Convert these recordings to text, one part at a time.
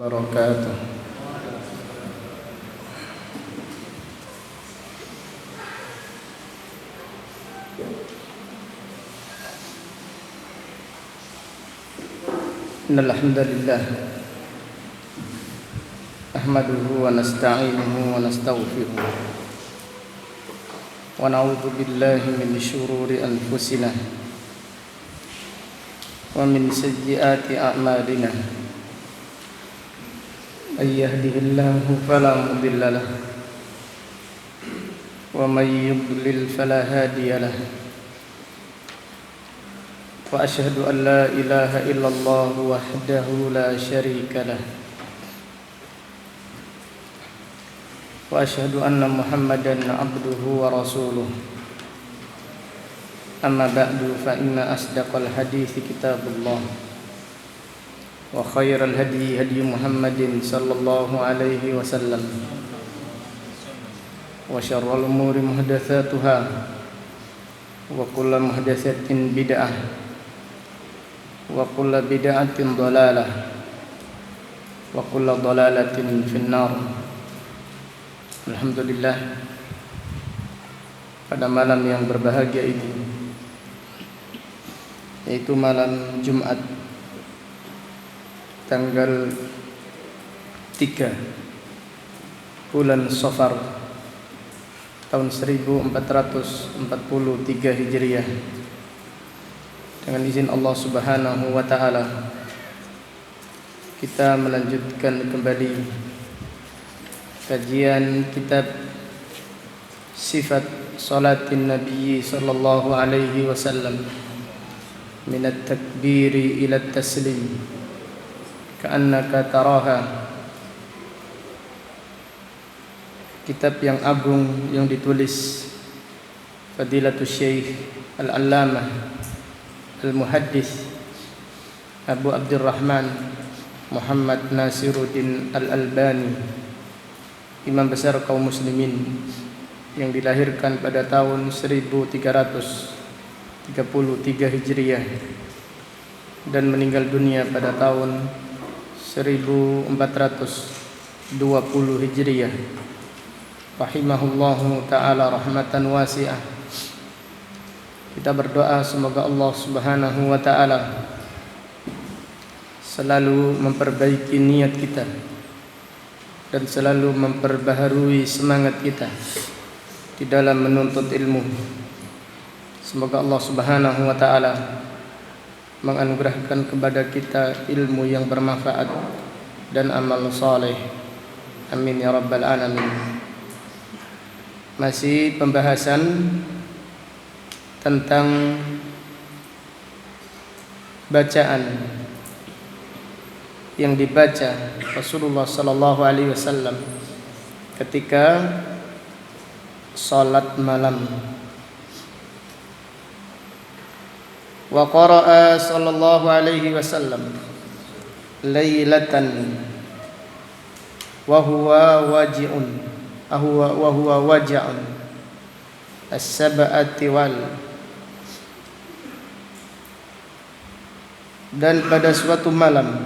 wabarakatuh. Innal hamdalillah nahmaduhu wa nasta'inuhu wa nastaghfiruh wa na'udzu billahi min shururi anfusina wa min sayyiati a'malina. May yahdihillahu fala mudilla lahu wa may yudlil fala hadiya lahu. Wa asyhadu an la ilaha illallah wahdahu la syarika lah. Wa asyhadu anna Muhammadan abduhu wa rasuluh. Amma ba'du fa inna asdaqal hadithi kitabullah. Wa khairal hadi hadi Muhammadin sallallahu alaihi wasallam. Wa syarrul umuri muhdatsatuha. Wa kullu muhdatsatin bid'ah. Wa kullu bid'atin dhalalah. Wa kullu dhalalatin finnar. Alhamdulillah, pada malam yang berbahagia ini, yaitu malam Jumat tanggal 3 bulan Safar tahun 1443 Hijriah, dengan izin Allah Subhanahu wa taala kita melanjutkan kembali kajian kitab Sifat Salatin Nabi sallallahu alaihi wasallam min at-takbiri ila at-taslim ka'annaka taraha. Kitab yang agung yang ditulis Fadilatul Syekh Al-Allamah Al-Muhaddits Abu Abdurrahman Muhammad Nasiruddin Al-Albani, imam besar kaum muslimin, yang dilahirkan pada tahun 1333 Hijriah dan meninggal dunia pada tahun 1420 Hijriah. Rahimahullahu ta'ala rahmatan wasi'ah. Kita berdoa semoga Allah Subhanahu wa ta'ala selalu memperbaiki niat kita dan selalu memperbaharui semangat kita di dalam menuntut ilmu. Semoga Allah Subhanahu wa ta'ala menganugerahkan kepada kita ilmu yang bermanfaat dan amal saleh. Amin ya rabbal alamin. Masih pembahasan tentang bacaan yang dibaca Rasulullah sallallahu alaihi wasallam ketika salat malam. Wa qara'a sallallahu alaihi wasallam lailatan wa huwa waj'un as-sab'ati wal. Dan pada suatu malam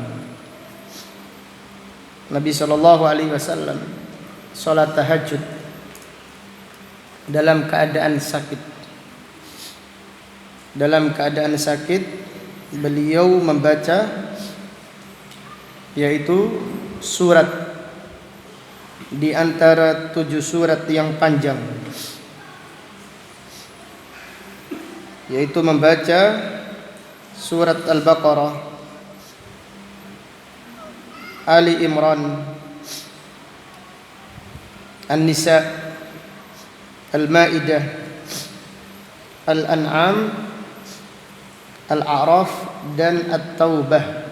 Nabi sallallahu alaihi wasallam salat tahajud dalam keadaan sakit. Dalam keadaan sakit beliau membaca yaitu surat di antara 7 surat yang panjang, yaitu membaca surat Al-Baqarah, Ali Imran, An-Nisa, Al-Maidah, Al-An'am, Al-A'raf dan At-Taubah.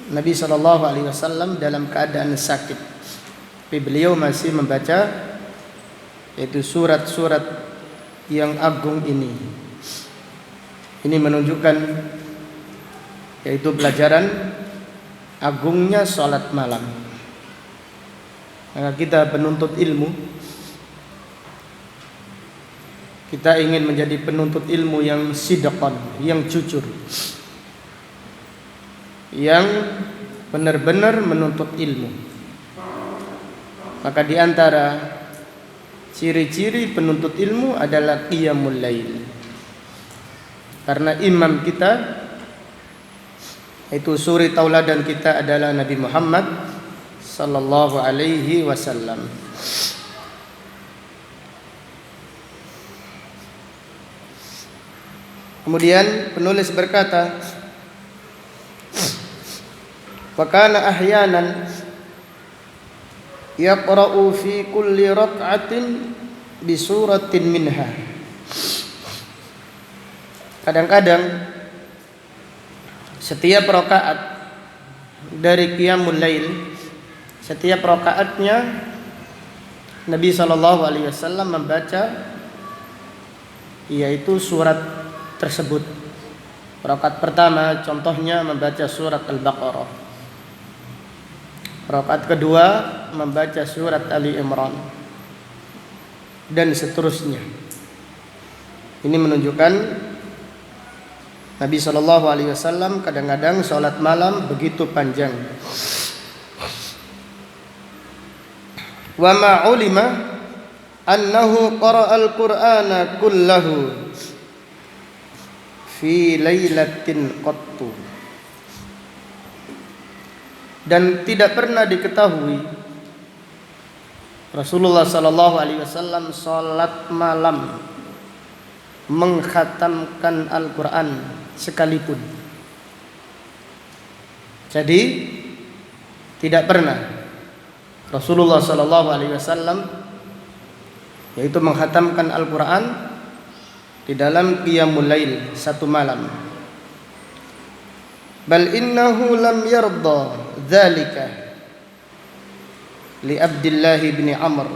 Nabi SAW dalam keadaan sakit, tapi beliau masih membaca yaitu surat-surat yang agung ini. Ini menunjukkan yaitu pelajaran agungnya salat malam. Maka kita penuntut ilmu Kita ingin menjadi penuntut ilmu yang sidqan, yang jujur, yang benar-benar menuntut ilmu. Maka di antara ciri-ciri penuntut ilmu adalah qiyamul lail. Karena imam kita, itu suri tauladan kita adalah Nabi Muhammad sallallahu alaihi wasallam. Kemudian penulis berkata, wa kana ahyanan yaqra'u fi kulli rak'atin bi suratin minha. Kadang-kadang setiap rakaat dari qiyamul lail, setiap rakaatnya Nabi sallallahu alaihi wasallam membaca yaitu surat tersebut. Rakaat pertama contohnya membaca surat Al-Baqarah. Rakaat kedua membaca surat Ali Imran, dan seterusnya. Ini menunjukkan Nabi sallallahu alaihi wasallam kadang-kadang salat malam begitu panjang. Wa ma ulima annahu qara'al Qur'ana kullahu fi lailatin qattu. Dan tidak pernah diketahui Rasulullah sallallahu alaihi wasallam salat malam mengkhatamkan Al-Qur'an sekalipun. Jadi tidak pernah Rasulullah sallallahu alaihi wasallam yaitu mengkhatamkan Al-Qur'an di dalam qiyamul lail satu malam. Bal innahu lam yarda dzalika li Abdullah bin Amr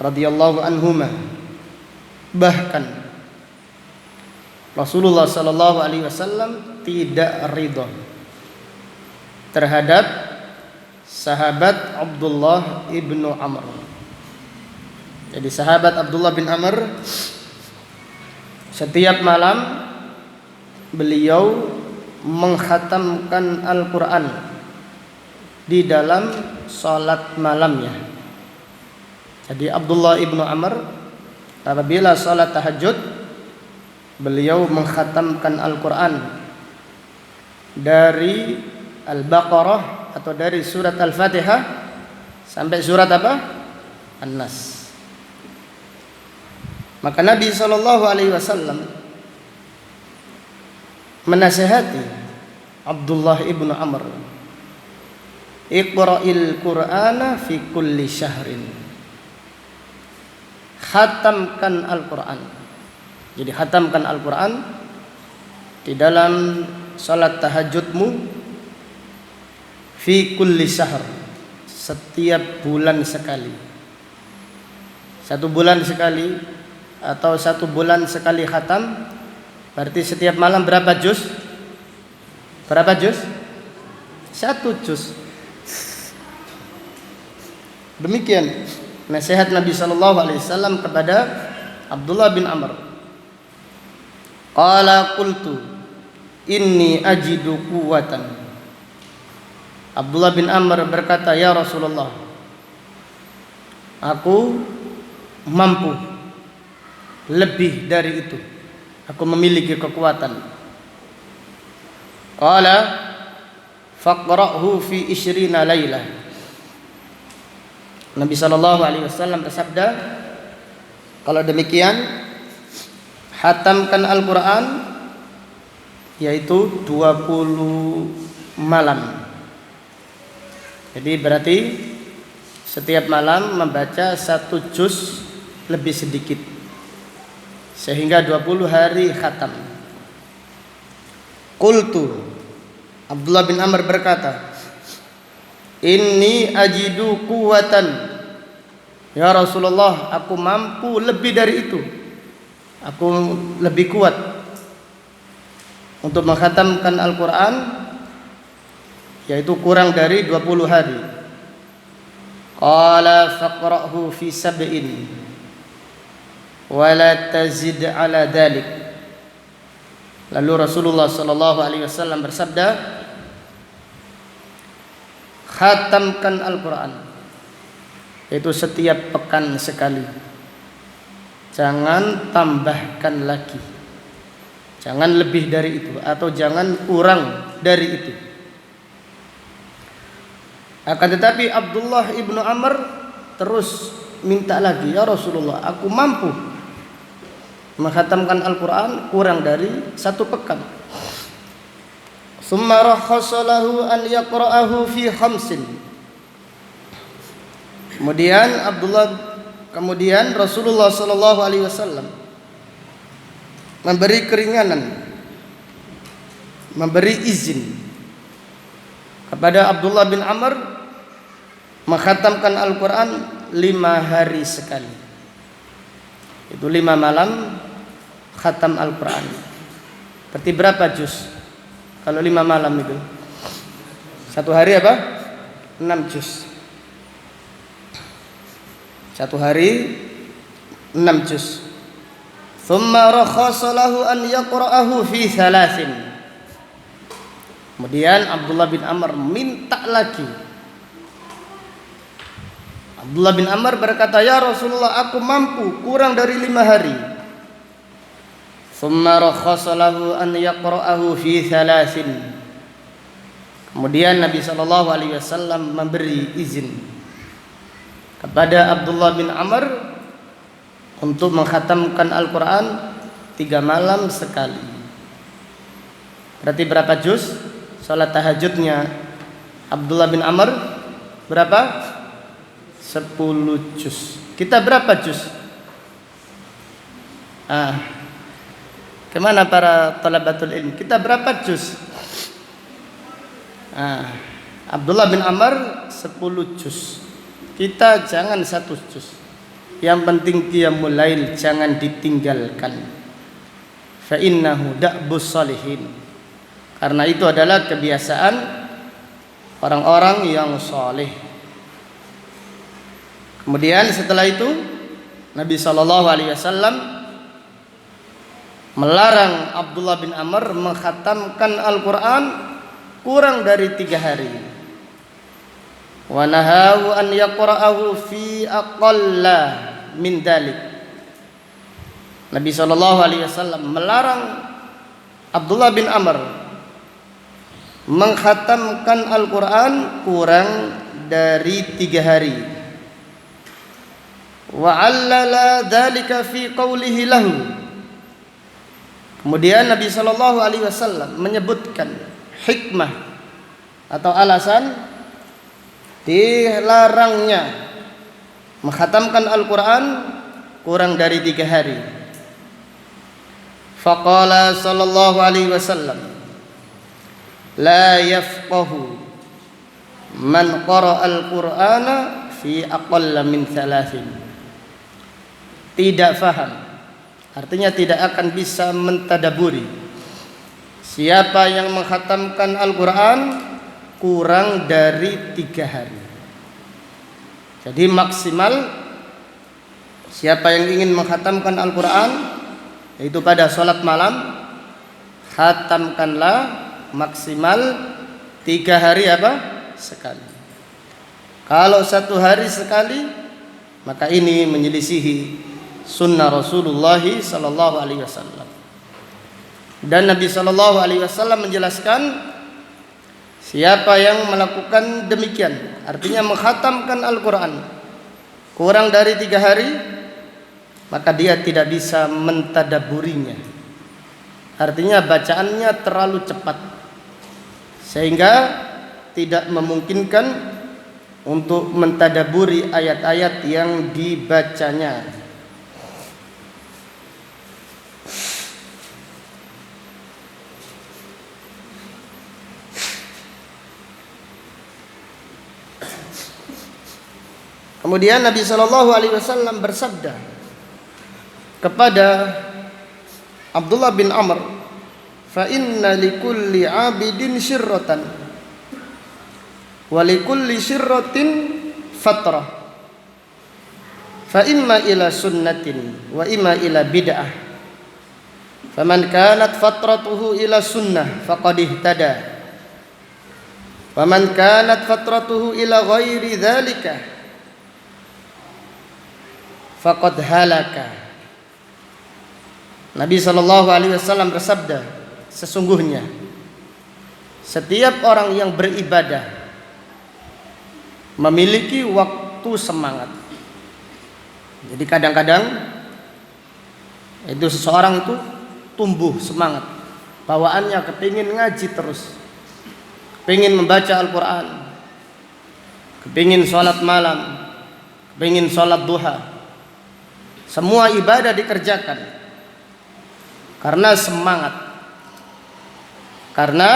radhiyallahu anhuma. Bahkan Rasulullah sallallahu alaihi wasallam tidak ridha terhadap sahabat Abdullah ibnu Amr. Jadi sahabat Abdullah bin Amr setiap malam beliau mengkhatamkan Al-Quran di dalam salat malamnya. Jadi Abdullah ibnu Amr apabila salat tahajud beliau mengkhatamkan Al-Quran dari Al-Baqarah atau dari surat Al-Fatihah sampai surat apa? An-Nas. Maka Nabi sallallahu alaihi wasallam menasihati Abdullah ibnu Amr, Iqra'il Qur'ana fi kulli syahrin. Khatamkan Al-Quran. Jadi khatamkan Al-Quran di dalam salat tahajudmu fi kulli syahr, setiap bulan sekali. Satu bulan sekali atau satu bulan sekali khatam, berarti setiap malam berapa juz? Berapa juz? Satu juz. Demikian nasihat Nabi sallallahu alaihi wasallam kepada Abdullah bin Amr. Qala qultu inni ajidu quwwatan. Abdullah bin Amr berkata, ya Rasulullah, aku mampu lebih dari itu, aku memiliki kekuatan. Qala faqra'hu fi 20 lailah. Nabi sallallahu alaihi wasallam bersabda, kalau demikian khatamkan Al-Quran yaitu 20 malam. Jadi berarti setiap malam membaca satu juz lebih sedikit, sehingga 20 hari khatam. Qultu, Abdullah bin Amr berkata, inni ajidu quwwatan. Ya Rasulullah, aku mampu lebih dari itu. Aku lebih kuat untuk mengkhatamkan Al-Quran, yaitu kurang dari 20 hari. Qala faqra'hu fi sab'in. wa la tazid ala dhalik. Lalu Rasulullah sallallahu alaihi wasallam bersabda, khatamkan Al-Quran, yaitu setiap pekan sekali. Jangan tambahkan lagi, jangan lebih dari itu, atau jangan kurang dari itu. Akan tetapi Abdullah ibnu Amr terus minta lagi, ya Rasulullah, aku mampu menghatamkan Al-Quran kurang dari 1 pekan. Summa rakhasa lahu an yaqra'ahu fi khamsin. Kemudian Rasulullah sallallahu alaihi wasallam memberi keringanan, memberi izin kepada Abdullah bin Amr menghatamkan Al-Quran 5 hari sekali. Itu 5 malam khatam Al-Quran. Berarti berapa juz? Kalau 5 malam itu 1 hari apa? 6 juz. 1 hari 6 juz. Thumma rakhasa lahu an yaqra'ahu fi 3. Kemudian Abdullah bin Amr minta lagi. Abdullah bin Amr berkata, ya Rasulullah, aku mampu kurang dari 5 hari. Thumma rakhasa lahu an yaqra'ahu fi 3. Kemudian Nabi sallallahu alaihi wasallam memberi izin kepada Abdullah bin Amr untuk menghatamkan Al-Quran 3 malam sekali. Berarti berapa juz? Salat tahajudnya Abdullah bin Amr berapa? 10 juz. Kita berapa juz? Kemana para talabatul ilm? Kita berapa juz? Abdullah bin Amr 10 juz. Kita jangan 1 juz. Yang penting qiyamul lail jangan ditinggalkan. Fa innahu da'bus salihin. Karena itu adalah kebiasaan orang-orang yang saleh. Kemudian setelah itu Nabi sallallahu alaihi wasallam melarang Abdullah bin Amr menghatamkan Al-Quran kurang dari 3 hari. Wa nahahu an yaqra'ahu fi aqalla min dalik. Nabi sallallahu alaihi wasallam melarang Abdullah bin Amr menghatamkan Al-Quran kurang dari 3 hari. Wa 'allala dzalika fi qawlihi lahu. Kemudian Nabi sallallahu alaihi wasallam menyebutkan hikmah atau alasan dilarangnya menghatamkan Al-Quran kurang dari 3 hari. Faqala sallallahu alaihi wasallam, la yafqahu man qara'a al-Qur'ana fi aqalla min 3. Tidak faham, artinya tidak akan bisa mentadaburi siapa yang menghatamkan Al-Quran kurang dari 3 hari. Jadi maksimal siapa yang ingin menghatamkan Al-Quran, yaitu pada sholat malam, khatamkanlah maksimal 3 hari apa? Sekali. Kalau 1 hari sekali, maka ini menyelisihi sunnah Rasulullah sallallahu alaihi wasallam. Dan Nabi sallallahu alaihi wasallam menjelaskan siapa yang melakukan demikian, artinya menghatamkan Al-Quran kurang dari 3 hari, maka dia tidak bisa mentadaburinya. Artinya bacaannya terlalu cepat sehingga tidak memungkinkan untuk mentadaburi ayat-ayat yang dibacanya. Kemudian Nabi sallallahu alaihi wasallam bersabda kepada Abdullah bin Amr, fa inna likulli 'abidin syirratan wa likulli syirratin fatrah fa imma ila sunnatin wa imma ila bid'ah. Faman kanat fatratuhu ila sunnah faqad ihtada. Wa man kanat fatratuhu ila ghairi dzalika faqad halaka. Nabi sallallahu alaihi wasallam bersabda, sesungguhnya setiap orang yang beribadah memiliki waktu semangat. Jadi kadang-kadang itu seseorang itu tumbuh semangat, bawaannya kepingin ngaji terus, kepingin membaca Al-Quran, kepingin sholat malam, kepingin sholat duha. Semua ibadah dikerjakan karena semangat, karena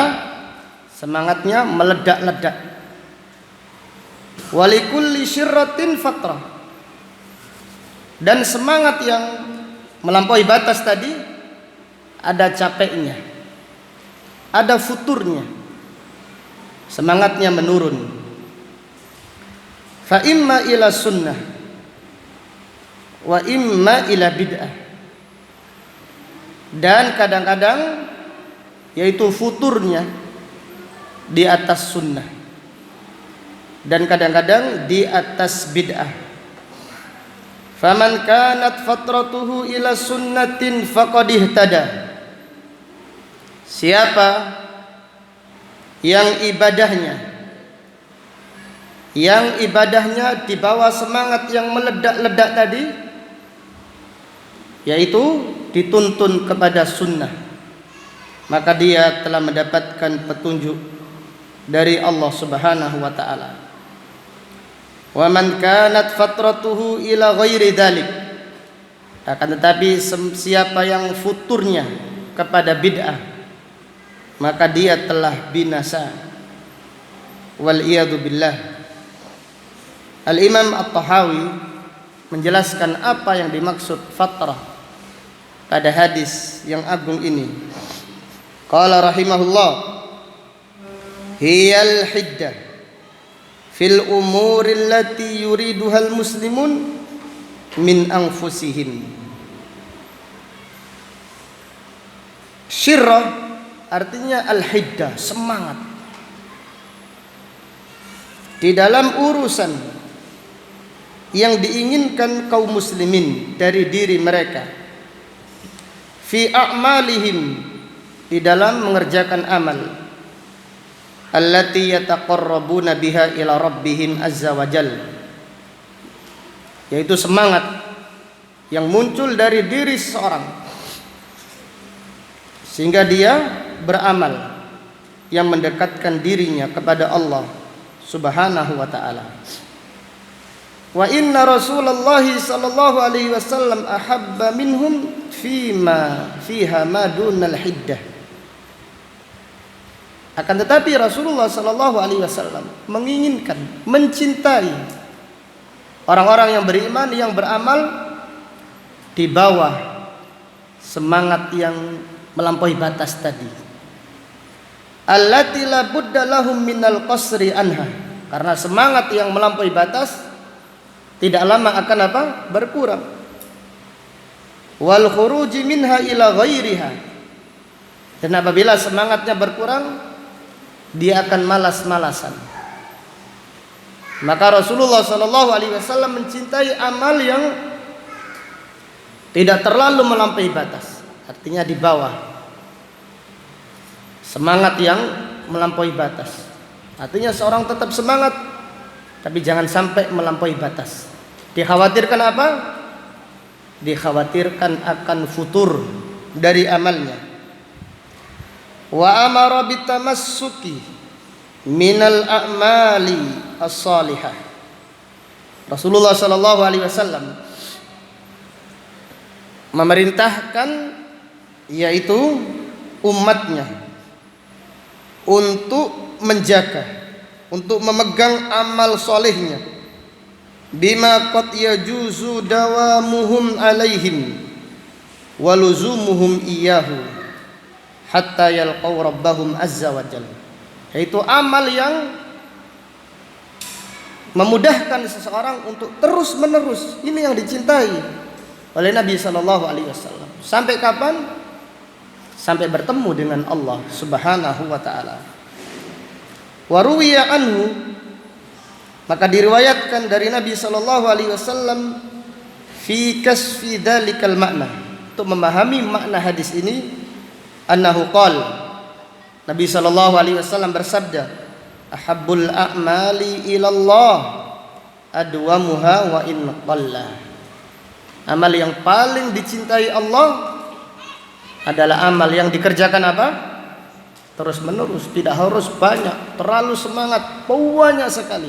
semangatnya meledak-ledak. Walikulli syirratin fatrah. Dan semangat yang melampaui batas tadi ada capeknya, ada futurnya, semangatnya menurun. Fa imma ila sunnah wa imma ila bid'ah. Dan kadang-kadang yaitu futurnya di atas sunnah, dan kadang-kadang di atas bid'ah. Faman kanat fatratuhu ila sunnatin faqad ihtada. Siapa yang ibadahnya di bawah semangat yang meledak-ledak tadi, yaitu dituntun kepada sunnah, maka dia telah mendapatkan petunjuk dari Allah Subhanahu wa taala. Wa man kanat fatratuhu ila ghairi dzalik. Akan tetapi siapa yang futurnya kepada bid'ah, maka dia telah binasa. Wal iyadu billah. Al-Imam At-Tahawi menjelaskan apa yang dimaksud fatrah pada hadis yang agung ini. Qala rahimahullah, hiyal hiddah fil umuri allati yuriduhal muslimun min anfusihim. Syirrah artinya al-hiddah, semangat di dalam urusan yang diinginkan kaum muslimin dari diri mereka, fi a'malihim, di dalam mengerjakan amal, allati yataqarrabuna biha ila rabbihim azza wa jalla, yaitu semangat yang muncul dari diri seseorang sehingga dia beramal yang mendekatkan dirinya kepada Allah Subhanahu wa taala. Wa inna Rasulullah sallallahu alaihi wasallam ahabba minhum fiha ma dunal hiddah. Akan tetapi Rasulullah sallallahu alaihi wasallam menginginkan, mencintai orang-orang yang beriman, yang beramal di bawah semangat yang melampaui batas tadi. Allati la budda lahum minal qasri anha. Karena semangat yang melampaui batas tidak lama akan apa? Berkurang. Wal khuruji minha ila ghairiha. Dan apabila semangatnya berkurang, dia akan malas-malasan. Maka Rasulullah sallallahu alaihi wasallam mencintai amal yang tidak terlalu melampaui batas. Artinya di bawah semangat yang melampaui batas. Artinya seorang tetap semangat, tapi jangan sampai melampaui batas. Dikhawatirkan apa? Dikhawatirkan akan futur dari amalnya. Wa amara bitamassuki minal a'mali as-salihah. Rasulullah sallallahu alaihi wasallam memerintahkan, yaitu umatnya, untuk menjaga, untuk memegang amal solehnya, bima qad yajuzu dawamuhum alaihim waluzumuhum iyyahu hatta yalqaw rabbahum azza wa jalla. Yaitu amal yang memudahkan seseorang untuk terus menerus. Ini yang dicintai oleh Nabi Shallallahu Alaihi Wasallam. Sampai kapan? Sampai bertemu dengan Allah Subhanahu Wa Taala. Waruwiya anhu, maka diriwayatkan dari Nabi Shallallahu Alaihi Wasallam fi kasfi dalikal makna, untuk memahami makna hadis ini, annahu qala, Nabi Shallallahu Alaihi Wasallam bersabda, ahabbul a'mali ilallah adwamuha wa in qalla. Amal yang paling dicintai Allah adalah amal yang dikerjakan apa? Terus menerus, tidak harus banyak, terlalu semangat, banyak sekali.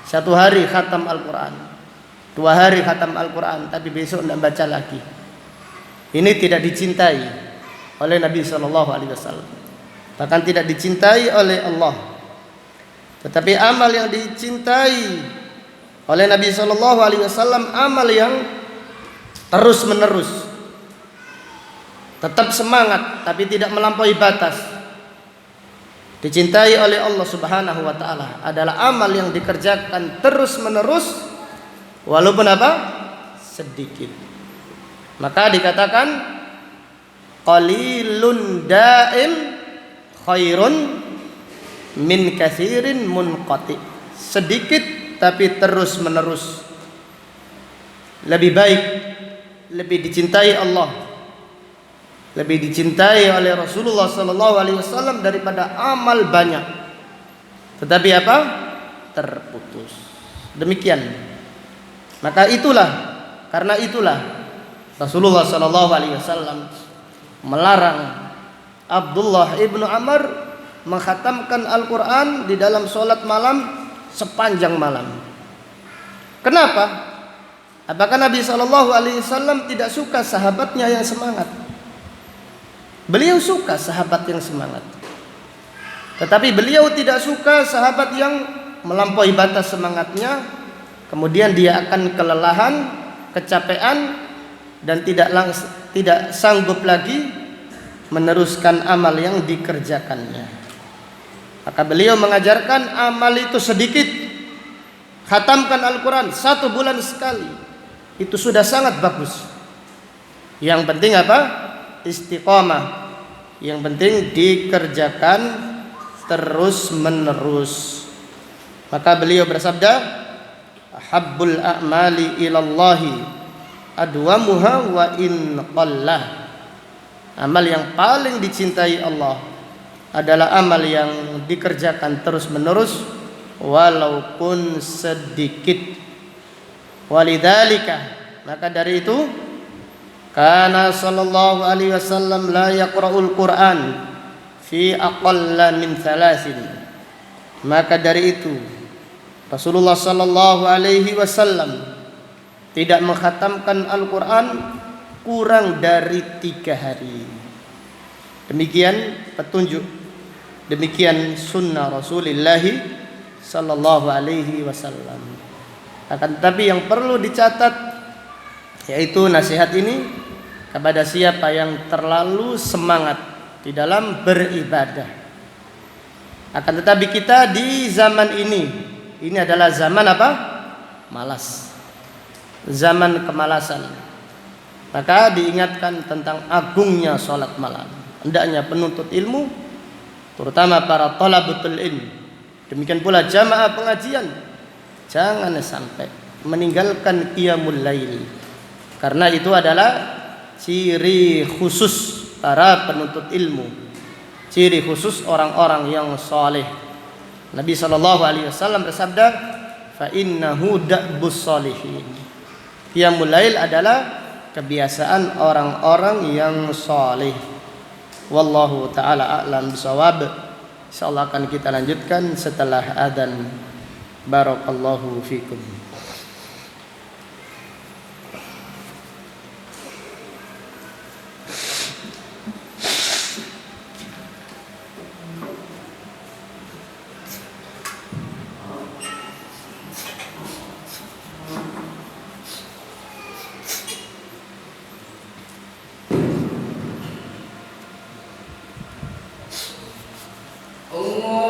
Satu hari khatam Al-Quran, 2 hari khatam Al-Quran, tapi besok tidak baca lagi. Ini tidak dicintai oleh Nabi Shallallahu Alaihi Wasallam, bahkan tidak dicintai oleh Allah. Tetapi amal yang dicintai oleh Nabi Shallallahu Alaihi Wasallam, amal yang terus menerus, tetap semangat tapi tidak melampaui batas, dicintai oleh Allah Subhanahu Wa Taala, adalah amal yang dikerjakan terus menerus walaupun apa? Sedikit. Maka dikatakan qalilun daim khairun min katsirin munqati. Sedikit tapi terus menerus lebih baik, lebih dicintai Allah, lebih dicintai oleh Rasulullah sallallahu alaihi wasallam daripada amal banyak tetapi apa? Terputus. Demikian. Maka karena itulah Rasulullah sallallahu alaihi wasallam melarang Abdullah ibnu Amr mengkhatamkan Al-Quran di dalam sholat malam sepanjang malam. Kenapa? Apakah Nabi sallallahu alaihi wasallam tidak suka sahabatnya yang semangat? Beliau suka sahabat yang semangat, tetapi beliau tidak suka sahabat yang melampaui batas semangatnya, kemudian dia akan kelelahan, kecapean, dan tidak sanggup lagi meneruskan amal yang dikerjakannya. Maka beliau mengajarkan amal itu sedikit, khatamkan Al-Quran 1 bulan sekali, itu sudah sangat bagus. Yang penting apa? Istiqamah. Yang penting dikerjakan terus menerus. Maka beliau bersabda, ahabbul a'mali ilallahi adwamuha wa in qallah. Amal yang paling dicintai Allah adalah amal yang dikerjakan terus menerus walaupun sedikit. Walidzalika, maka dari itu kana sallallahu alaihi wasallam la yaqra'ul Qur'an fi aqalla min 3. Maka dari itu Rasulullah sallallahu alaihi wasallam tidak mengkhatamkan Al-Quran kurang dari 3 hari. Demikian petunjuk, demikian sunnah Rasulullah sallallahu alaihi wasallam. Akan tetapi yang perlu dicatat, yaitu nasihat ini kepada siapa yang terlalu semangat di dalam beribadah. Akan tetapi kita di zaman ini adalah zaman apa? Malas, zaman kemalasan. Maka diingatkan tentang agungnya sholat malam. Hendaknya penuntut ilmu, terutama para thalabatul ilm, demikian pula jamaah pengajian, jangan sampai meninggalkan qiyamul lail, karena itu adalah ciri khusus para penuntut ilmu, ciri khusus orang-orang yang saleh. Nabi sallallahu alaihi wasallam bersabda, fa innahu da'bus shalihin. Qiyamul lail adalah kebiasaan orang-orang yang saleh. Wallahu taala a'lam bishawab. Insyaallah akan kita lanjutkan setelah adzan. Barakallahu fikum. Allah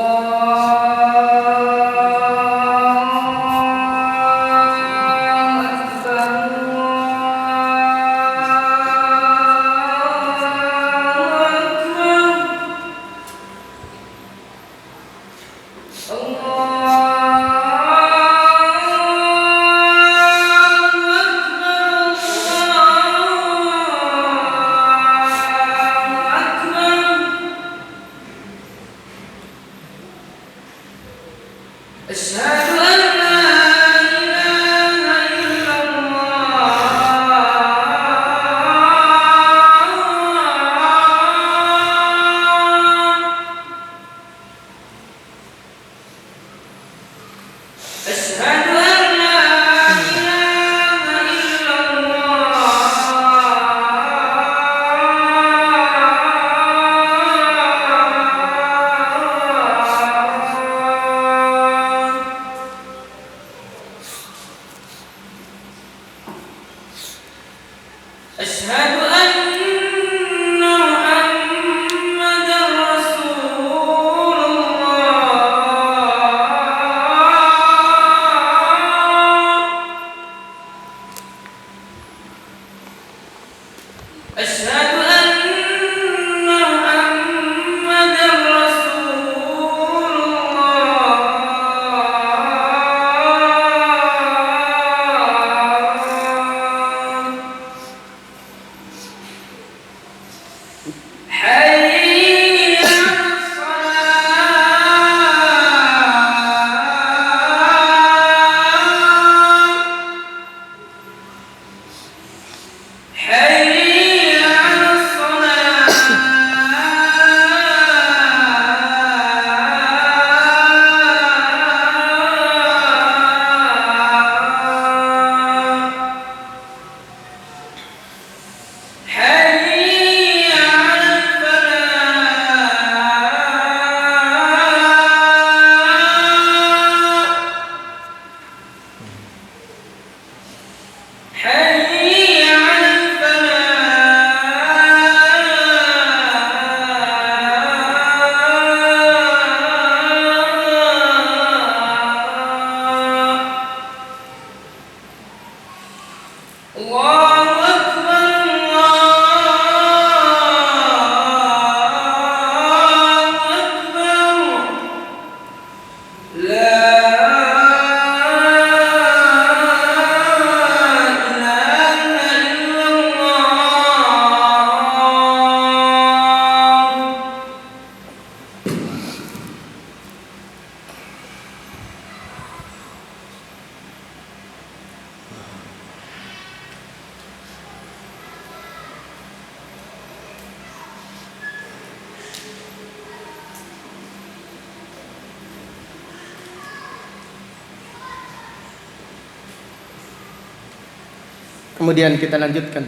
Kemudian kita lanjutkan.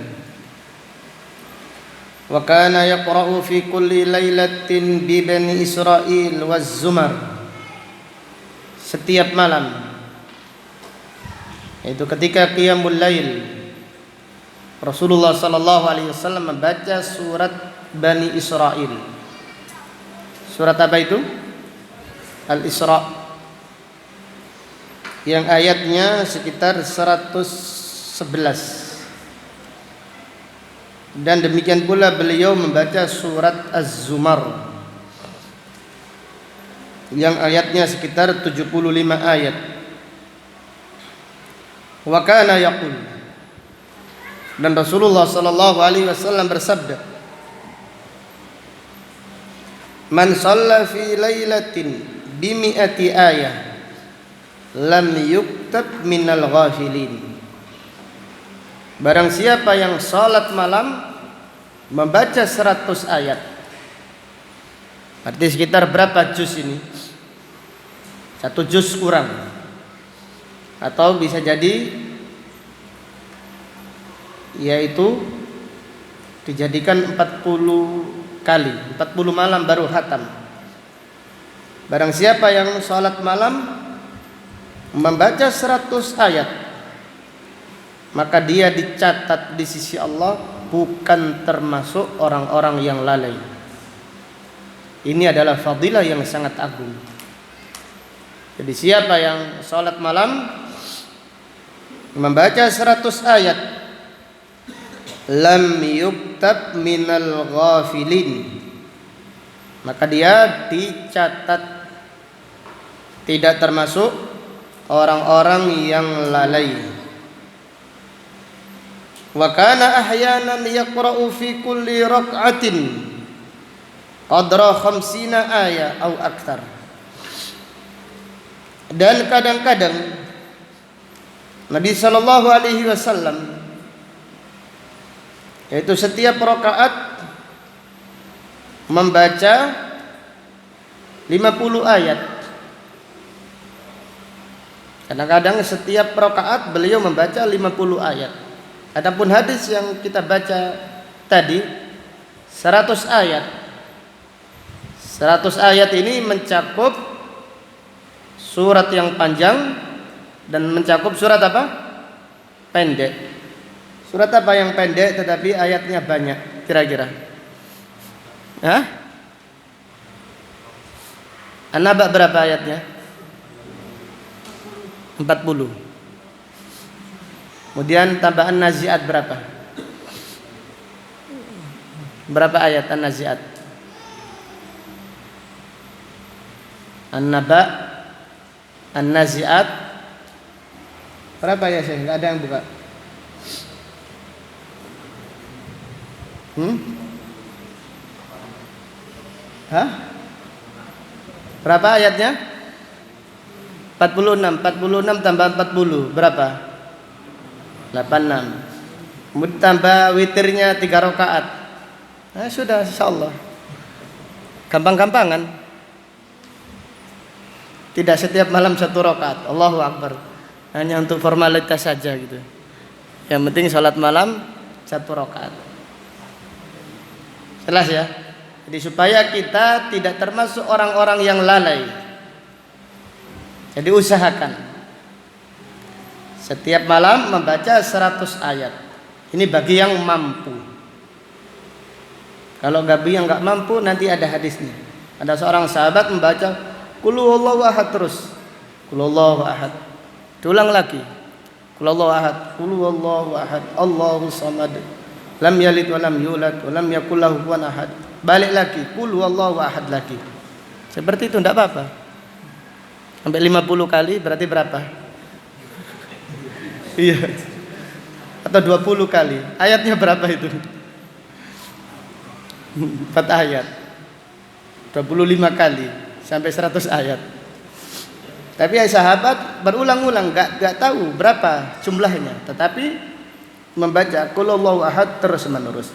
Wa kana yaqra'u fi kulli lailatin bi Bani Israil waz-Zumar. Setiap malam, yaitu ketika qiyamul lail, Rasulullah sallallahu alaihi wasallam membaca surat Bani Israil. Surat apa itu? Al-Isra, yang ayatnya sekitar 111. Dan demikian pula beliau membaca surat Az-Zumar yang ayatnya sekitar 75 ayat. Wa kana yaqul, dan Rasulullah sallallahu alaihi wasallam bersabda, man shalla fi lailatin bi mi'ati ayah lam yuktab minal ghafilin. Barang siapa yang salat malam membaca 100 ayat, arti sekitar berapa juz ini? 1 juz kurang, atau bisa jadi yaitu dijadikan 40 kali, 40 malam baru khatam. Barang siapa yang salat malam membaca 100 ayat, maka dia dicatat di sisi Allah bukan termasuk orang-orang yang lalai. Ini adalah fadilah yang sangat agung. Jadi siapa yang salat malam membaca 100 ayat, lam yuktab minal ghafilin, maka dia dicatat tidak termasuk orang-orang yang lalai. Wa kana ahyanan yaqra'u fi kulli rak'atin qadra 50 ayat atau akthar. Dan kadang-kadang Nabi sallallahu alaihi wasallam, yaitu setiap rakaat membaca 50 ayat. Kadang-kadang setiap rakaat beliau membaca 50 ayat. Adapun hadis yang kita baca tadi 100 ayat. 100 ayat ini mencakup surat yang panjang dan mencakup surat apa? Pendek. Surat apa yang pendek tetapi ayatnya banyak kira-kira? Hah? An-Naba berapa ayatnya? 40. Kemudian tambahan Naziat berapa? Berapa ayat An-Naziat? An-Naba, An-Naziat berapa ya Syekh? Enggak ada yang buka. Hah? Berapa ayatnya? 46. 46 tambah 40 berapa? 86. Kemudian tambah witirnya 3 rakaat. Nah, sudah insyaallah. Gampang-gampangan. Tidak setiap malam 1 rakaat. Allahu Akbar. Hanya untuk formalitas saja gitu. Yang penting salat malam 1 rakaat. Jelas ya? Jadi supaya kita tidak termasuk orang-orang yang lalai. Jadi usahakan setiap malam membaca 100 ayat. Ini bagi yang mampu. Kalau bagi yang enggak mampu nanti ada hadisnya. Ada seorang sahabat membaca Qul huwallahu ahad terus. Qul huwallahu ahad. Diulang lagi. Qul huwallahu ahad. Qul huwallahu ahad. Allahus samad. Lam yalid wa lam yulad wa lam yakul lahu kufuwan ahad. Balik lagi. Qul huwallahu ahad lagi. Seperti itu enggak apa-apa. Sampai 50 kali berarti berapa? Iya. Atau 20 kali. Ayatnya berapa itu? 4 ayat. 25 kali sampai 100 ayat. Tapi sahabat berulang-ulang enggak tahu berapa jumlahnya, tetapi membaca Qul huwallahu ahad terus menerus.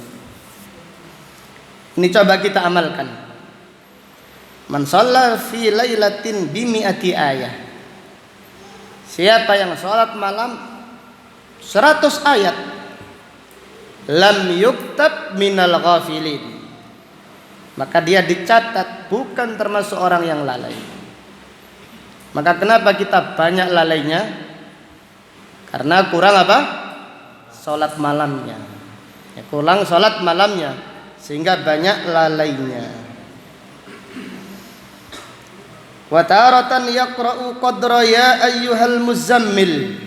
Ini coba kita amalkan. Man shalla fi lailatin bi mi'ati ayah. Siapa yang salat malam 100 ayat lam yuktab minal ghafilin, maka dia dicatat bukan termasuk orang yang lalai. Maka kenapa kita banyak lalainya? Karena kurang apa? Salat malamnya. Ya, kurang salat malamnya sehingga banyak lalainya. Wa taratan yaqra'u qadra ya ayyuhal muzammil.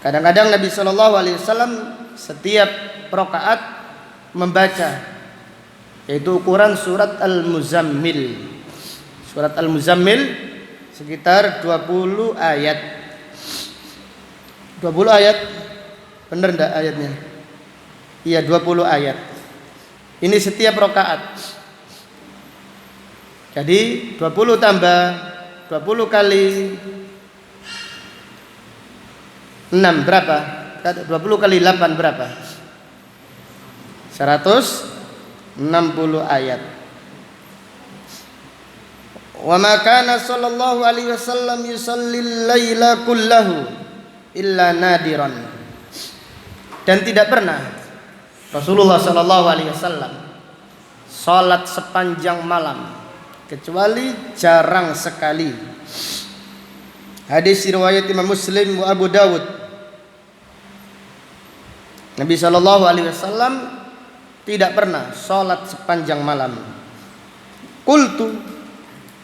Kadang-kadang Nabi sallallahu alaihi wasallam setiap rakaat membaca yaitu ukuran surat Al-Muzammil. Surat Al-Muzammil sekitar 20 ayat. 20 ayat. Benar enggak ayatnya? Iya, 20 ayat. Ini setiap rakaat. Jadi 20 tambah 20 kali 6 berapa? 20 kali 8 berapa? 160 ayat. Wa ma kana sallallahu alaihi wasallam yusallil laila kullahu illa nadiran. Dan tidak pernah Rasulullah sallallahu alaihi wasallam salat sepanjang malam kecuali jarang sekali. Hadis riwayat Imam Muslim wa Abu Dawud. Nabi sallallahu alaihi wasallam tidak pernah salat sepanjang malam. Qultu,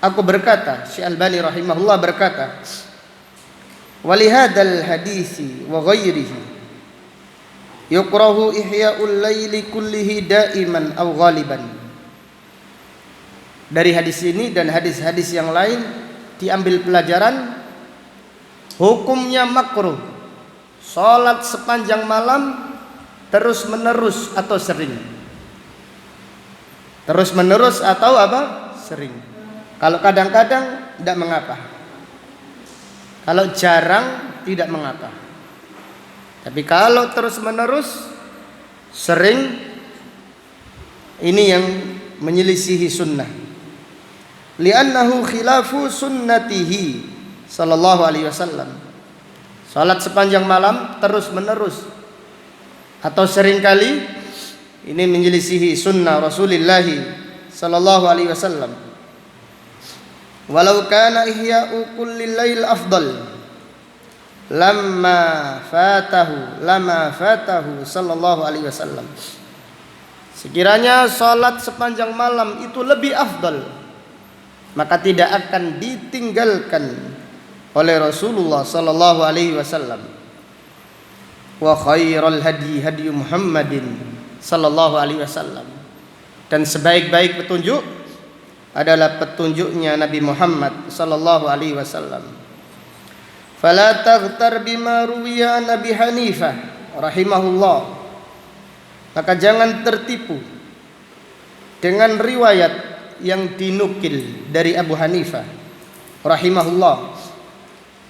aku berkata, Syekh Albani rahimahullah berkata, walihadzal hadisi wa ghairihi yukrahu ihya'ul laili kullihi daiman aw ghaliban. Dari hadis ini dan hadis-hadis yang lain diambil pelajaran hukumnya makruh salat sepanjang malam terus menerus atau sering. Terus menerus atau apa? Sering. Kalau kadang-kadang tidak mengapa. Kalau jarang tidak mengapa. Tapi kalau terus-menerus sering, ini yang menyelisihi sunnah. Li'annahu khilafu sunnatihi sallallahu alaihi wasallam. Salat sepanjang malam terus-menerus atau seringkali, ini menyelisihi sunnah Rasulullah sallallahu alaihi wasallam. Walau kana ihya'u kullil lail afdal lama fatahu sallallahu alaihi wasallam. Sekiranya salat sepanjang malam itu lebih afdal, maka tidak akan ditinggalkan oleh Rasulullah sallallahu alaihi wasallam. Wa khairal hadi hadi Muhammadin sallallahu alaihi wasallam. Dan sebaik-baik petunjuk adalah petunjuknya Nabi Muhammad sallallahu alaihi wasallam. Fala taghtar bima ruwiya an Abi Hanifah rahimahullah. Maka jangan tertipu dengan riwayat yang dinukil dari Abu Hanifah rahimahullah,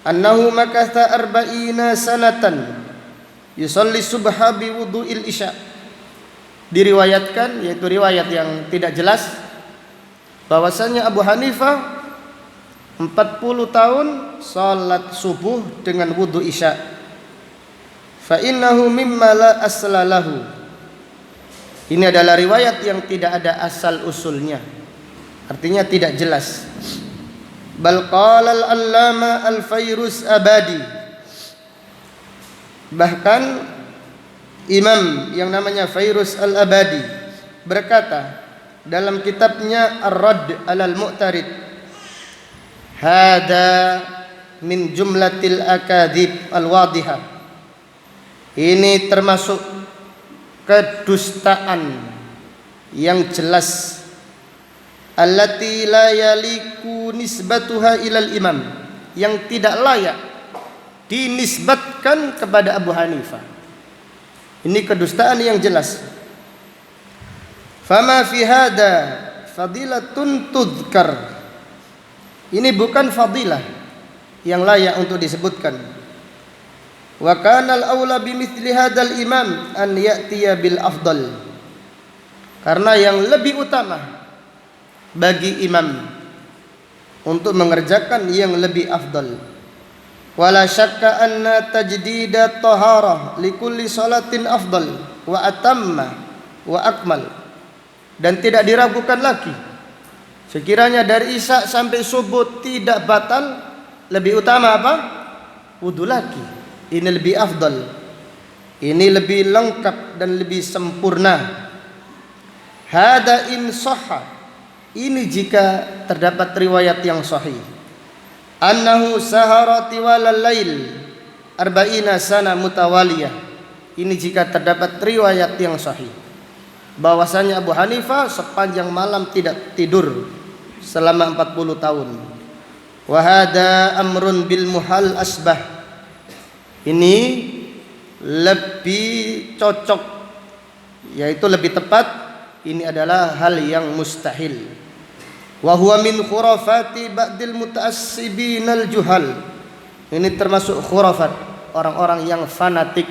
annahu makatha arba'ina sanatan yusalli subha bi wudu'il isya. Diriwayatkan, yaitu riwayat yang tidak jelas, bahwasanya Abu Hanifah 40 tahun salat subuh dengan wudu isya. Fa innahu mimma la asla lahu. Ini adalah riwayat yang tidak ada asal usulnya, artinya tidak jelas. Bal qala al-allama al-Fayrus Abadi, bahkan imam yang namanya Fayrus al-Abadi berkata dalam kitabnya Ar-Radd 'alal Mu'tarid, hada min jumlatil akadzib al-wadihah. Ini termasuk kedustaan yang jelas, allati la yaliku nisbatuha ilal imam, yang tidak layak dinisbatkan kepada Abu Hanifah. Ini kedustaan yang jelas. Fama fi hada fadilatun tudhkar. Ini bukan fadilah yang layak untuk disebutkan. Wa kana al-aula bimithli hadzal imam an ya'tiya bil afdal. Karena yang lebih utama bagi imam untuk mengerjakan yang lebih afdal. Wala syakka anna tajdida taharah likulli salatin afdal wa atamma wa akmal. Dan tidak diragukan lagi, sekiranya dari isya sampai subuh tidak batal, lebih utama apa? Wudu lagi. Ini lebih afdal, ini lebih lengkap dan lebih sempurna. Hada in sahha. Ini jika terdapat riwayat yang sahih. Annahu sahara tiwalal lail arba'ina sana mutawaliyah. Ini jika terdapat riwayat yang sahih, bahwasanya Abu Hanifah sepanjang malam tidak tidur selama 40 tahun. Wa hada amrun bil muhal asbah. Ini lebih cocok, yaitu lebih tepat, ini adalah hal yang mustahil. Wa huwa min khurafati ba'dil muta'assibin al-juhal. Ini termasuk khurafat, orang-orang yang fanatik,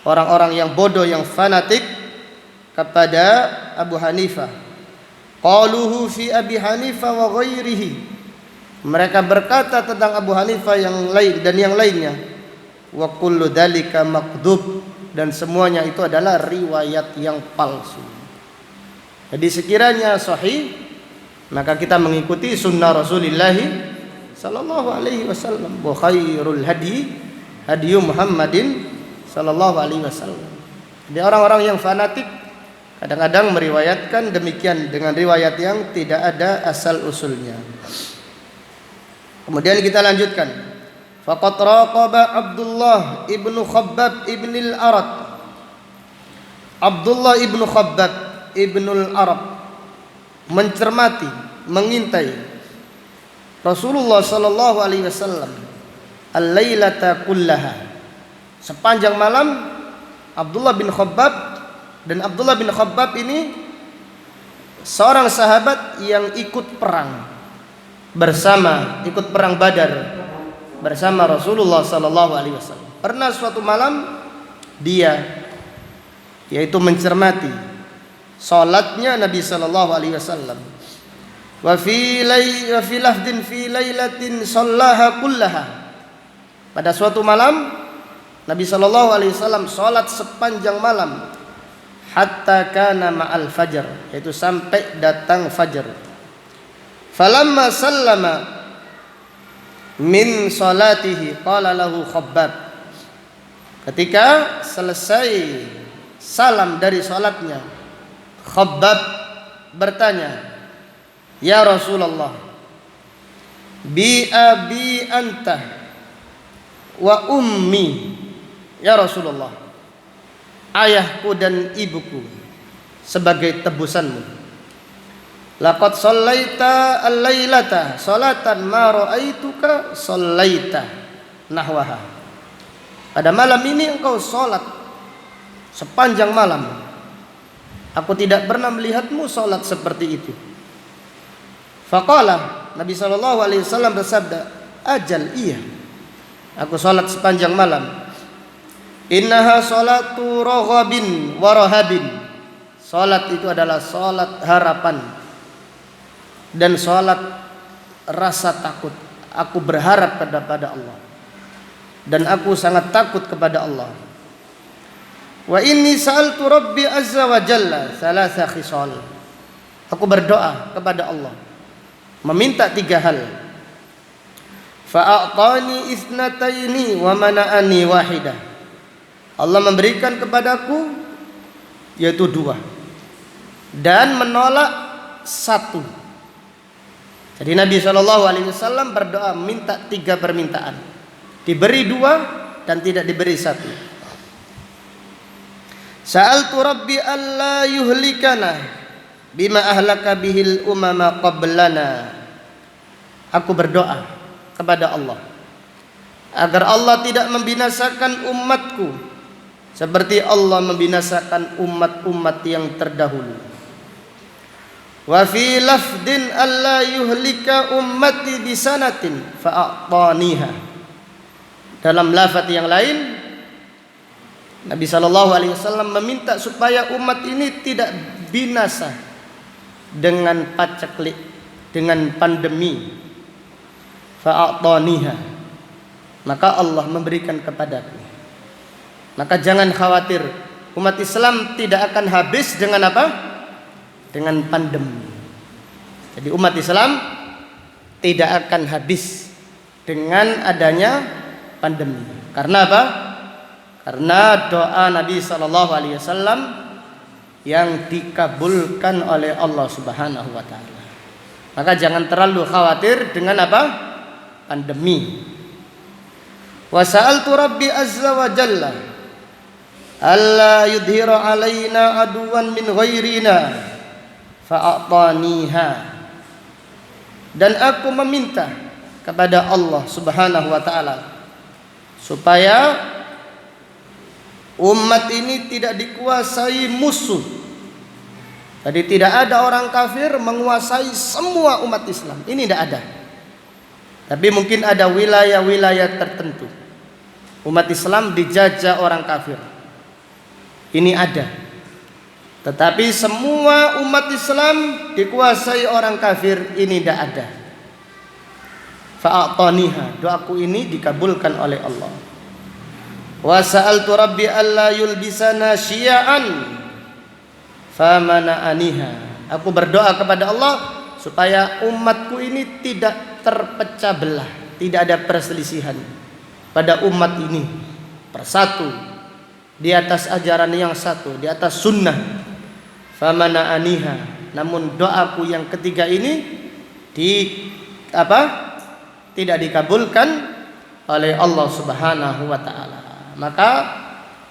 orang-orang yang bodoh, yang fanatik kepada Abu Hanifah. Qaluhu fi Abi Hanifah wa ghairihi. Mereka berkata tentang Abu Hanifah yang lain dan yang lainnya. Wa kullu dzalika maqdhub, dan semuanya itu adalah riwayat yang palsu. Jadi sekiranya sahih, maka kita mengikuti sunnah Rasulullah sallallahu alaihi wasallam. Wa khairul hadi hadi Muhammadin sallallahu alaihi wasallam. Jadi orang-orang yang fanatik kadang-kadang meriwayatkan demikian dengan riwayat yang tidak ada asal usulnya. Kemudian kita lanjutkan. Faqad raqaba Abdullah ibnu Khabbab ibn al-Arad. Abdullah ibnu Khabbab ibn al-Arad mencermati, mengintai Rasulullah sallallahu alaihi wasallam al-lailata kullaha. Sepanjang malam Abdullah bin Khabbab, dan Abdullah bin Khabbab ini seorang sahabat yang ikut perang bersama, ikut perang Badar bersama Rasulullah sallallahu alaihi wasallam. Pernah suatu malam dia yaitu mencermati salatnya Nabi sallallahu alaihi wasallam. Wa fi lafdin fi lailatin sallaha kullaha. Pada suatu malam Nabi sallallahu alaihi wasallam salat sepanjang malam hatta kana ma'al fajr, yaitu sampai datang fajar. Falamma sallama min salatihi qala lahu Khabbab. Ketika selesai salam dari salatnya, Khabbab bertanya, "Ya Rasulullah, bi abi anta wa ummi." Ya Rasulullah, ayahku dan ibuku sebagai tebusanmu. Laqad shallaita al-lailata salatan ma ra'aituka shallaita nahwaha. Pada malam ini engkau salat sepanjang malam. Aku tidak pernah melihatmu salat seperti itu. Faqala, Nabi sallallahu alaihi wasallam bersabda, "Ajal, iya. Aku salat sepanjang malam. Innaha salatu raghabin wa rahabin." Salat itu adalah salat harapan dan salat rasa takut. Aku berharap kepada Allah dan aku sangat takut kepada Allah. Wa inni sa'altu Rabbi azza wa jalla thalatha khisal. Aku berdoa kepada Allah meminta 3 hal. Fa'atani ithnataini wa mana'ani wahidah. Allah memberikan kepadaku yaitu 2 dan menolak 1. Jadi Nabi SAW berdoa minta 3 permintaan, diberi 2 dan tidak diberi 1. Sa'altu Rabbi alla yuhlikana bima ahlaka bihil umama qablana. Aku berdoa kepada Allah agar Allah tidak membinasakan umatku seperti Allah membinasakan umat-umat yang terdahulu. Wa fi lafdin alla yuhlika ummati bisanatin fa'ataniha. Dalam lafaz yang lain Nabi sallallahu alaihi wasallam meminta supaya umat ini tidak binasa dengan paceklik, dengan pandemi. Fa'ataniha. Maka Allah memberikan kepadaku. Maka jangan khawatir, umat Islam tidak akan habis dengan apa? Dengan pandemi. Jadi umat Islam tidak akan habis dengan adanya pandemi. Karena apa? Karena doa Nabi SAW yang dikabulkan oleh Allah Subhanahu wa taala. Maka jangan terlalu khawatir dengan apa? Pandemi. Wa sa'altu Rabbi azza wa jalla alla yudhira alaina aduwan min ghairina fa'ataniha. Dan aku meminta kepada Allah Subhanahu wa taala supaya umat ini tidak dikuasai musuh. Jadi tidak ada orang kafir menguasai semua umat Islam. Ini tidak ada. Tapi mungkin ada wilayah-wilayah tertentu umat Islam dijajah orang kafir. Ini ada. Tetapi semua umat Islam dikuasai orang kafir, ini tidak ada. Fa'ataniha, doaku ini dikabulkan oleh Allah. Wa sa'altu Rabbi alla yulbisana syia'an famana'aniha. Aku berdoa kepada Allah supaya umatku ini tidak terpecah belah, tidak ada perselisihan pada umat ini, persatu di atas ajaran yang satu, di atas sunnah. Famana aniha. Namun doaku yang ketiga ini tidak dikabulkan oleh Allah Subhanahu wa taala. Maka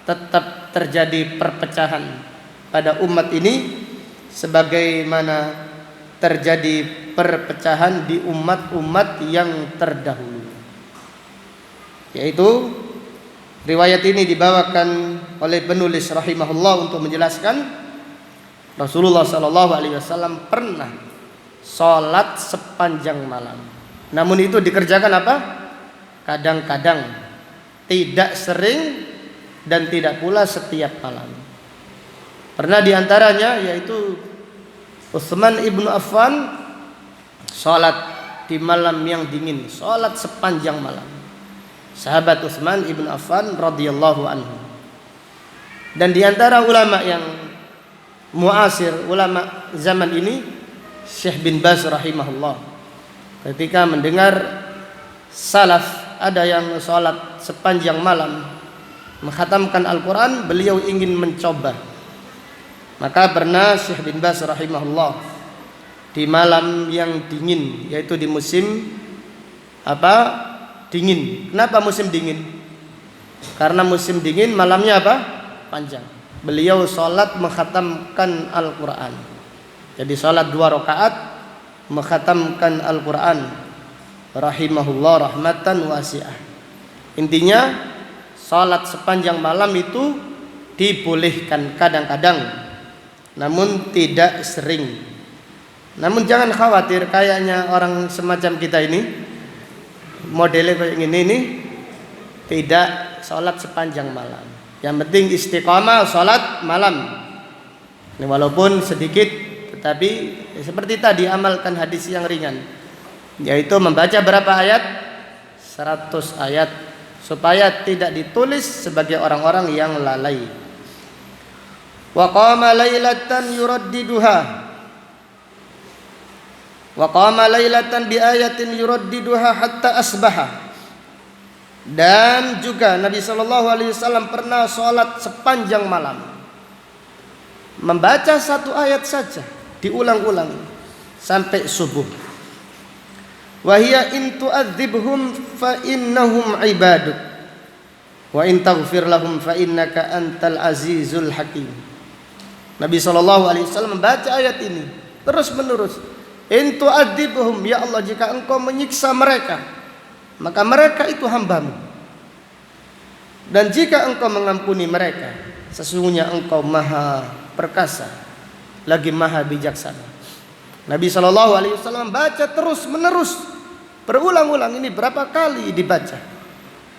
tetap terjadi perpecahan pada umat ini sebagaimana terjadi perpecahan di umat-umat yang terdahulu. Yaitu riwayat ini dibawakan oleh penulis rahimahullah untuk menjelaskan Rasulullah SAW pernah sholat sepanjang malam. Namun itu dikerjakan apa? kadang-kadang, tidak sering dan tidak pula setiap malam. Pernah diantaranya yaitu Utsman ibnu Affan sholat di malam yang dingin, sholat sepanjang malam. Sahabat Utsman ibnu Affan radhiyallahu anhu. Dan diantara ulama yang muasir, ulama zaman ini, Syekh bin Baz rahimahullah, ketika mendengar salaf ada yang sholat sepanjang malam menghatamkan Al-Quran, beliau ingin mencoba. Maka pernah Syekh bin Baz rahimahullah di malam yang dingin, yaitu di musim dingin. Kenapa musim dingin? Karena musim dingin malamnya panjang. Beliau sholat menghatamkan Al-Quran. Jadi sholat 2 rakaat menghatamkan Al-Quran. Rahimahullah rahmatan wasi'ah. Intinya sholat sepanjang malam itu dibolehkan kadang-kadang, namun tidak sering. Namun jangan khawatir, kayaknya orang semacam kita ini modelnya kayak gini nih, tidak sholat sepanjang malam. Yang penting istiqamah sholat malam. Ini walaupun sedikit, tetapi seperti tadi amalkan hadis yang ringan, yaitu membaca berapa ayat? 100 ayat, supaya tidak ditulis sebagai orang-orang yang lalai. Wa qama lailatan yuraddiduha, wa qama lailatan bi ayatin yuraddiduha hatta asbaha. Dan juga Nabi SAW pernah sholat sepanjang malam, membaca 1 ayat saja diulang-ulang sampai subuh. Wa hiya in tu'adzibhum fa innahum ibaduk wa in taghfir lahum fa innaka antal azizul hakim. Nabi SAW membaca ayat ini terus menerus. In tu'adzibhum, ya Allah, jika engkau menyiksa mereka, maka mereka itu hambamu. Dan jika engkau mengampuni mereka, sesungguhnya engkau maha perkasa, lagi maha bijaksana. Nabi SAW baca terus menerus, berulang-ulang. Ini berapa kali dibaca?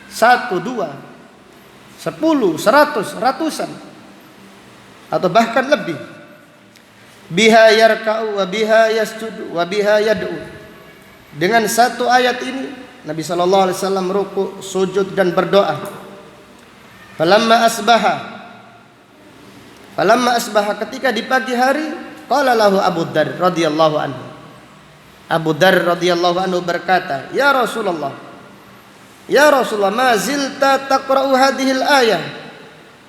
1, 2, 10, 100, ratusan, atau bahkan lebih. Biha yarka'u wa biha yasjudu wa biha yad'u. Dengan 1 ayat ini Nabi SAW rukuk, sujud dan berdoa. Falamma asbaha, ketika di pagi hari, qala lahu Abu Dzar radhiyallahu anhu. Abu Dzar radhiyallahu anhu berkata, Ya Rasulullah, ma zilta taqra'u hadhil ayah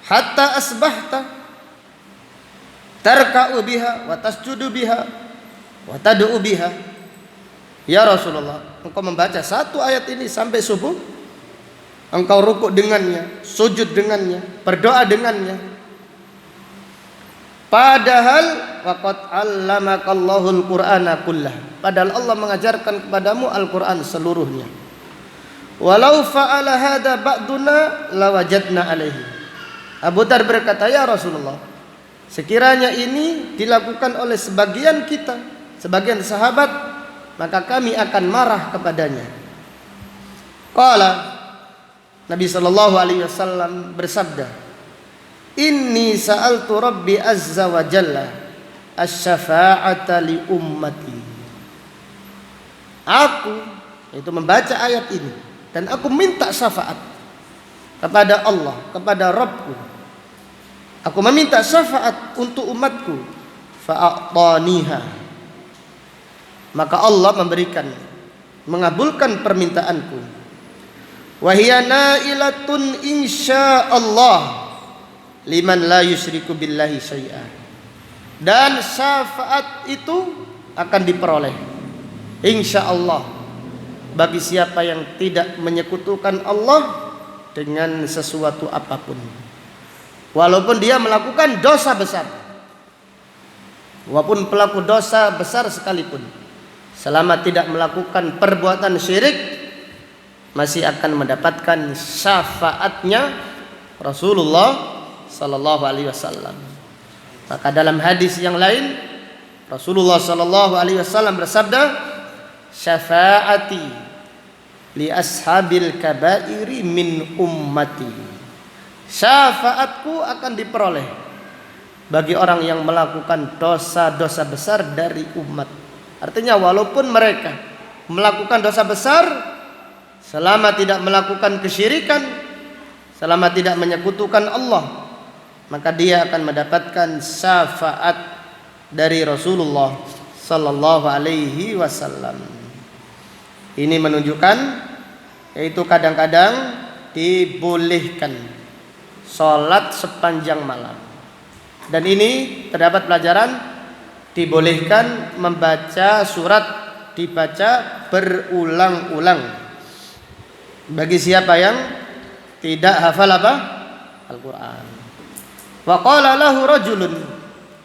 hatta asbahta tarka'u biha wa tasjudu biha wa tad'u biha. Ya Rasulullah, engkau membaca 1 ayat ini sampai subuh, engkau rukuk dengannya, sujud dengannya, berdoa dengannya. Padahal waqad 'allamaqallahul Qur'ana kullah. Padahal Allah mengajarkan kepadamu Al-Qur'an seluruhnya. Walau fa'ala hadza ba'duna lawajadna alaihi. Abu Dzar berkata, ya Rasulullah, sekiranya ini dilakukan oleh sebagian kita, sebagian sahabat, maka kami akan marah kepadanya. Qala, Nabi SAW bersabda, Inni sa'altu Rabbi azza wa jalla asy-syafa'ata li ummati. Aku, itu membaca ayat ini, dan aku minta syafaat kepada Allah, kepada Rabbku. Aku meminta syafaat untuk umatku. Fa'ataniha, maka Allah memberikan, mengabulkan permintaanku. Wa hiya nailatun insyaallah liman la yusyriku billahi syai'a. Dan syafaat itu akan diperoleh insyaallah bagi siapa yang tidak menyekutukan Allah dengan sesuatu apapun, walaupun dia melakukan dosa besar, walaupun pelaku dosa besar sekalipun, selama tidak melakukan perbuatan syirik, masih akan mendapatkan syafaatnya Rasulullah sallallahu alaihi wasallam. Maka dalam hadis yang lain Rasulullah sallallahu alaihi wasallam bersabda, syafaati li ashabil kabairi min ummati. Syafaatku akan diperoleh bagi orang yang melakukan dosa-dosa besar dari umat. Artinya walaupun mereka melakukan dosa besar, selama tidak melakukan kesyirikan, selama tidak menyekutukan Allah, maka dia akan mendapatkan syafaat dari Rasulullah sallallahu alaihi wasallam. Ini menunjukkan yaitu kadang-kadang dibolehkan salat sepanjang malam. Dan ini terdapat pelajaran dibolehkan membaca surat dibaca berulang-ulang bagi siapa yang tidak hafal apa? Al-Quran. Wa qala lahu rajulun,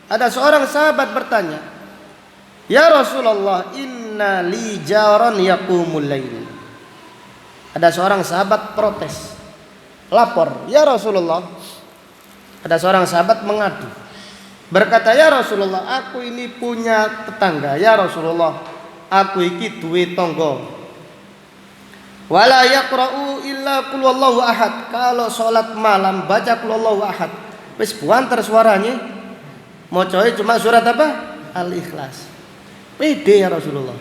ada seorang sahabat bertanya, ya Rasulullah, inna li jaran yaqumul lail. Ada seorang sahabat protes, lapor, ya Rasulullah. Ada seorang sahabat mengadu, berkata, ya Rasulullah, aku ini punya tetangga, ya Rasulullah, aku iki duwe tangga, wala yaqra'u illa qul huwallahu ahad. Kalau salat malam baca qul huwallahu ahad, wis buanter suaranya, mocoe cuma surat apa? Al-Ikhlas. Pede ya Rasulullah.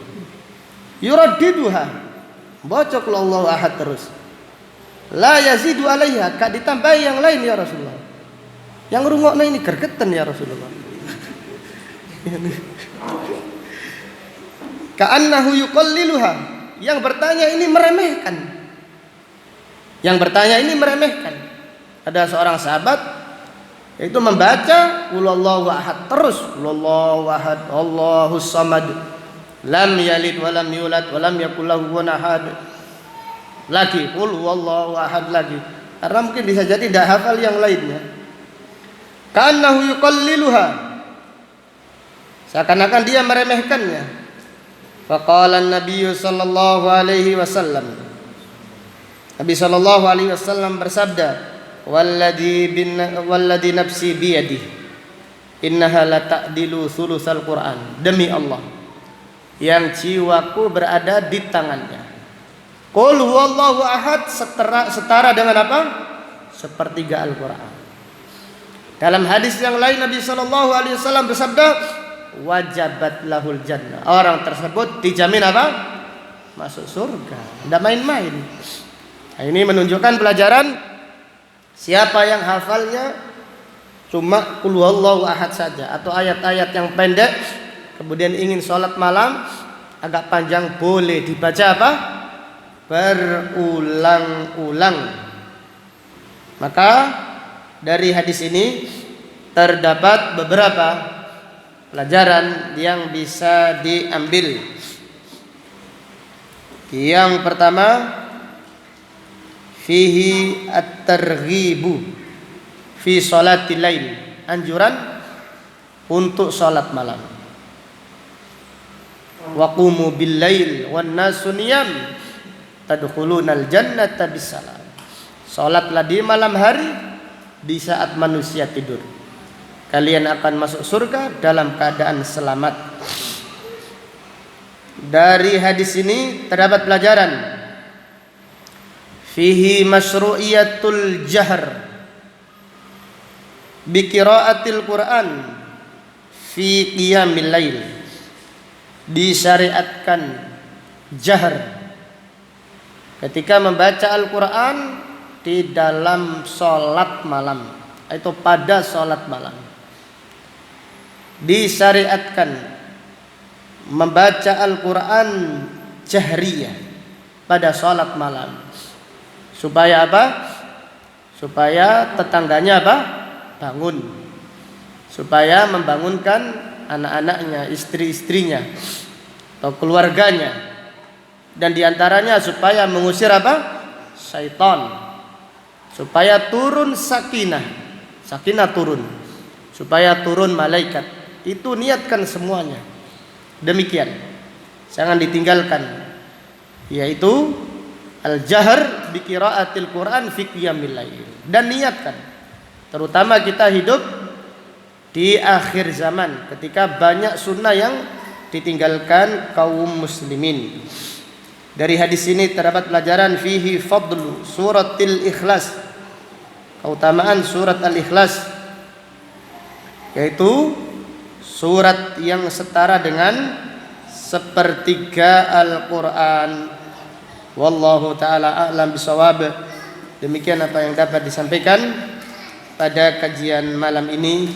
Yuraddiduha, baca qul huwallahu ahad terus. La yazidu alaiha, gak ditambahi yang lain ya Rasulullah. Yang rungokna ini gergeten ya Rasulullah. Ka'annahu yuqalliluha, yang bertanya ini meremehkan. Yang bertanya ini meremehkan. Ada seorang sahabat yaitu membaca qul huwallahu ahad terus, qul huwallahu ahad, Allahus samad, lam yalid wa lam yulad wa lam yakul lahu kufuwan ahad. Lagi qul huwallahu ahad lagi. Karena mungkin bisa jadi tidak hafal yang lainnya. Ka'annahu yuqalliluha, seakan-akan dia meremehkannya. Faqala an-nabiy sallallahu alaihi wasallam, Nabi sallallahu alaihi wasallam bersabda, walladzi nafsi biyadihi innaha la ta'dilu thulutsal Qur'an. Demi Allah yang jiwaku berada di tangannya, qul huwallahu ahad setara dengan apa? Sepertiga Al-Qur'an. Dalam hadis yang lain Nabi sallallahu alaihi wasallam bersabda, wajabat lahul jannah. Orang tersebut dijamin apa? Masuk surga. Tidak main-main. Nah, ini menunjukkan pelajaran siapa yang hafalnya cuma qul huwallahu ahad saja atau ayat-ayat yang pendek, kemudian ingin sholat malam agak panjang, boleh dibaca apa? Berulang-ulang. Maka dari hadis ini terdapat beberapa pelajaran yang bisa diambil. Yang pertama, fihi at-targhibu fi sholatil lail, anjuran untuk salat malam. Wa qumu bil lail wan nasu niyam tadkhulunal jannata bisalam. Salatlah di malam hari, di saat manusia tidur, kalian akan masuk surga dalam keadaan selamat. Dari hadis ini terdapat pelajaran fihi masyru'iyatul jahr bi qiraatil Qur'an fi qiyamil lail. Disyariatkan jahr ketika membaca Al-Qur'an di dalam sholat malam, itu pada sholat malam. Disyariatkan membaca Al-Quran jahriyah pada sholat malam. Supaya apa? Supaya tetangganya apa? Bangun. Supaya membangunkan anak-anaknya, istri-istrinya atau keluarganya. Dan diantaranya supaya mengusir apa? Syaitan. Supaya turun sakinah turun, supaya turun malaikat. Itu niatkan semuanya demikian, jangan ditinggalkan, yaitu al-jahr bi qiraatil Quran fi qiyamil lail. Dan niatkan, terutama kita hidup di akhir zaman ketika banyak sunnah yang ditinggalkan kaum muslimin. Dari hadis ini terdapat pelajaran fihi fadlu suratil ikhlas, keutamaan surat al-ikhlas, yaitu surat yang setara dengan sepertiga Al-Quran. Wallahu ta'ala a'lam bisawab. Demikian apa yang dapat disampaikan pada kajian malam ini.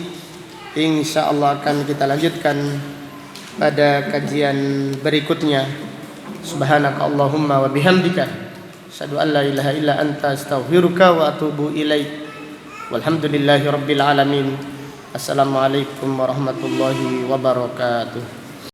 InsyaAllah akan kita lanjutkan pada kajian berikutnya. Subhanaka Allahumma wa bihamdika asyhadu an la ilaha illa anta astaghfiruka wa atubu ilaik. Walhamdulillahi rabbil alamin. Assalamualaikum warahmatullahi wabarakatuh.